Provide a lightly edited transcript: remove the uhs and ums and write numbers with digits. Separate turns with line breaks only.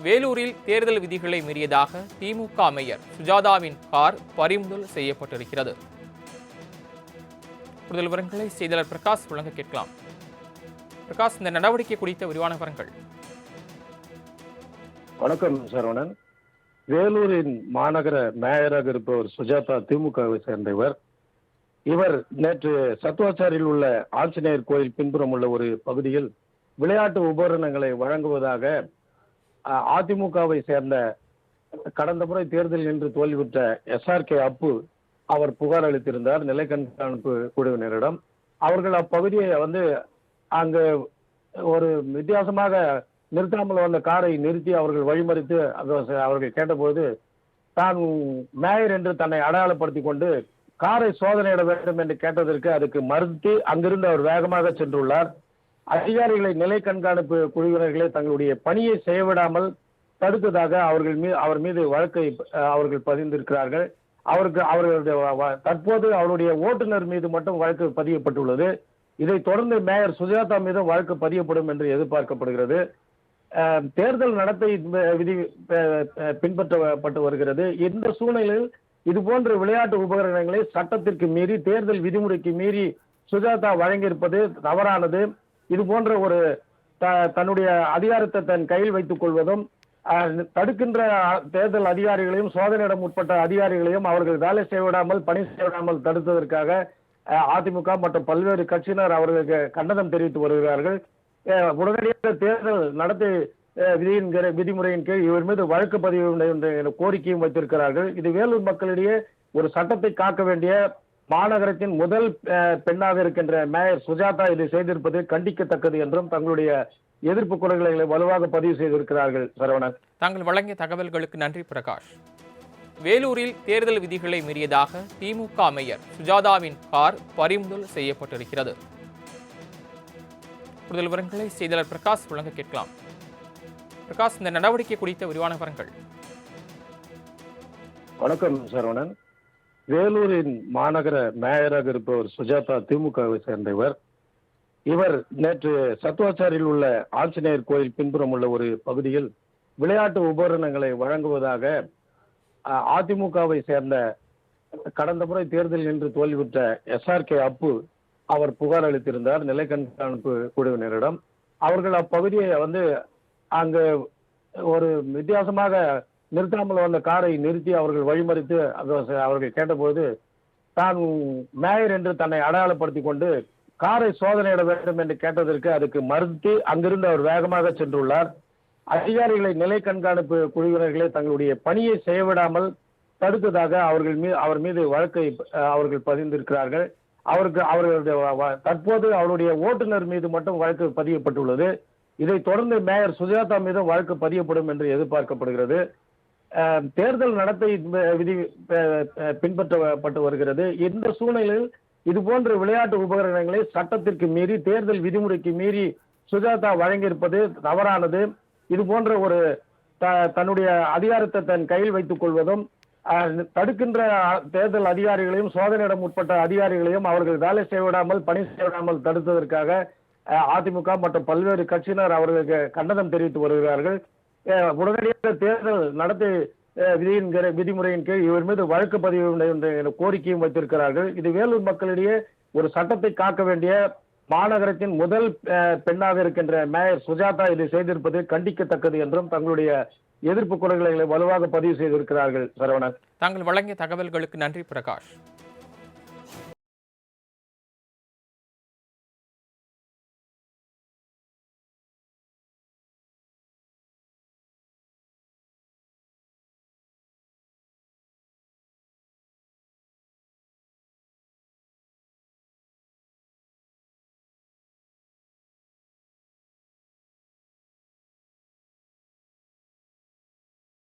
வேலூரில் தேர்தல் விதிகளை மீறியதாக திமுக மேயர் சுஜாதாவின் கார் பறிமுதல் செய்யப்பட்டிருக்கிறது. கூடுதல் விவரங்களை செய்தியாளர் பிரகாஷ் வழங்க கேட்கலாம். பிரகாஷ், இந்த நடவடிக்கை குறித்த விரிவான விவரங்கள்.
வணக்கம் சரவணன். வேலூரின் மாநகர மேயராக இருப்பவர் சுஜாதா திமுகவை சேர்ந்தவர். இவர் நேற்று சத்துவாச்சாரியில் உள்ள ஆஞ்சநேயர் கோயில் பின்புறம் உள்ள ஒரு பகுதியில் விளையாட்டு உபகரணங்களை வழங்குவதாக அதிமுகவை சேர்ந்த கடந்த முறை தேர்தலில் நின்று தோல்வியுற்ற SRK அப்பு அவர் புகார் அளித்திருந்தார் நிலை கண்காணிப்பு குழுவினரிடம். அவர்கள் அப்பகுதியை அங்கு ஒரு வித்தியாசமாக நிறுத்தாமல் வந்த காரை நிறுத்தி அவர்கள் வழிமறித்து அவர்கள் கேட்டபோது தான் மேயர் என்று தன்னை அடையாளப்படுத்தி கொண்டு காரை சோதனையிட வேண்டும் என்று கேட்டதற்கு அதுக்கு மறுத்து அங்கிருந்து அவர் வேகமாக சென்றுள்ளார். அதிகாரிகளை நிலை கண்காணிப்பு குழுவினர்களே தங்களுடைய பணியை செய்யவிடாமல் தடுத்ததாக அவர் மீது வழக்கை அவர்கள் பதிந்திருக்கிறார்கள். தற்போது அவருடைய ஓட்டுநர் மீது மட்டும் வழக்கு பதியப்பட்டுள்ளது. இதைத் தொடர்ந்து மேயர் சுஜாதா மீதும் வழக்கு பதியப்படும் என்று எதிர்பார்க்கப்படுகிறது. தேர்தல் நடத்தை விதி பின்பற்றப்பட்டு வருகிறது. இந்த சூழ்நிலையில் இதுபோன்ற விளையாட்டு உபகரணங்களை சட்டத்திற்கு மீறி தேர்தல் விதிமுறைக்கு மீறி சுஜாதா வழங்கியிருப்பது தவறானது. இது போன்ற ஒரு தன்னுடைய அதிகாரத்தை தன் கையில் வைத்துக் கொள்வதும் தடுக்கின்ற தேர்தல் அதிகாரிகளையும் சோதனையிடம் உட்பட்ட அதிகாரிகளையும் அவர்கள் வேலை செய்யவிடாமல் பணி செய்யவிடாமல் தடுத்ததற்காக அதிமுக மற்றும் பல்வேறு கட்சியினர் அவர்களுக்கு கண்டனம் தெரிவித்து வருகிறார்கள். உடனடியாக தேர்தல் நடத்தை விதிமுறையின் கீழ் இவர் மீது வழக்கு பதிவு என்ற கோரிக்கையும் வைத்திருக்கிறார்கள். இது வேலூர் மக்களிடையே ஒரு சட்டத்தை காக்க வேண்டிய மாநகரத்தின் முதல் பெண்ணாக இருக்கின்ற மேயர் சுஜாதா இதை செய்திருப்பது கண்டிக்கத்தக்கது என்றும் தங்களுடைய எதிர்ப்பு குரல்களை வலுவாக பதிவு செய்திருக்கிறார்கள். சரவணன்,
தாங்கள் வழங்கிய தகவல்களுக்கு நன்றி பிரகாஷ். வேலூரில் தேர்தல் விதிகளை மீறியதாக திமுக மேயர் சுஜாதாவின் கார் பறிமுதல் செய்யப்பட்டிருக்கிறது. கூடுதல் விவரங்களை செய்தியாளர் பிரகாஷ் வழங்க கேட்கலாம். பிரகாஷ், இந்த நடவடிக்கை குறித்த விரிவான விவரங்கள்.
வணக்கம் சரவணன். வேலூரின் மாநகர மேயராக இருப்பவர் சுஜாதா திமுகவை சேர்ந்தவர். இவர் நேற்று சத்துவாச்சாரியில் உள்ள ஆஞ்சநேயர் கோயில் பின்புறம் உள்ள ஒரு பகுதியில் விளையாட்டு உபகரணங்களை வழங்குவதாக அதிமுகவை சேர்ந்த கடந்த முறை தேர்தலில் நின்று தோல்வியுற்ற SRK அப்பு அவர் புகார் அளித்திருந்தார் நிலை கண்காணிப்பு குழுவினரிடம். அவர்கள் அப்பகுதியை அங்கு ஒரு வித்தியாசமாக நிறுத்தாமல் வந்த காரை நிறுத்தி அவர்கள் வழிமறித்து அவர்கள் கேட்டபோது தான் மேயர் என்று தன்னை அடையாளப்படுத்தி கொண்டு காரை சோதனையிட வேண்டும் என்று கேட்டதற்கு அதுக்கு மறுத்து அங்கிருந்து அவர் வேகமாக சென்றுள்ளார். அதிகாரிகளை நிலை கண்காணிப்பு குழுவினர்களே தங்களுடைய பணியை செய்யவிடாமல் தடுத்ததாக அவர் மீது வழக்கை அவர்கள் பதிந்திருக்கிறார்கள். தற்போது அவருடைய ஓட்டுநர் மீது மட்டும் வழக்கு பதியப்பட்டுள்ளது. இதைத் தொடர்ந்து மேயர் சுஜாதா மீதும் வழக்கு பதியப்படும் என்று எதிர்பார்க்கப்படுகிறது. தேர்தல் நடத்தை விதி பின்பற்றப்பட்டு வருகிறது. இந்த சூழ்நிலையில் இதுபோன்ற விளையாட்டு உபகரணங்களை சட்டத்திற்கு மீறி தேர்தல் விதிமுறைக்கு மீறி சுஜாதா வழங்கியிருப்பது தவறானது. இது போன்ற ஒரு தன்னுடைய அதிகாரத்தை தன் கையில் வைத்துக் கொள்வதும் தடுக்கின்ற தேர்தல் அதிகாரிகளையும் சோதனையிடம் உட்பட்ட அதிகாரிகளையும் அவர்கள் வேலை செய்யவிடாமல் பணி செய்யவிடாமல் தடுத்ததற்காக அதிமுக மற்றும் பல்வேறு கட்சியினர் அவர்களுக்கு கண்டனம் தெரிவித்து வருகிறார்கள். உடனடியாக தேர்தல் நடத்தை விதிமுறையின் கீழ் இவர் மீது வழக்கு பதிவு என்ற கோரிக்கையும் வைத்திருக்கிறார்கள். இது வேலூர் மக்களிடையே ஒரு சட்டத்தை காக்க வேண்டிய மாநகரத்தின் முதல் பெண்ணாக இருக்கின்ற மேயர் சுஜாதா இதை செய்திருப்பது கண்டிக்கத்தக்கது என்றும் தங்களுடைய எதிர்ப்பு குரல்களை வலுவாக பதிவு செய்திருக்கிறார்கள். சரவணன்,
தாங்கள் வழங்கிய தகவல்களுக்கு நன்றி பிரகாஷ்.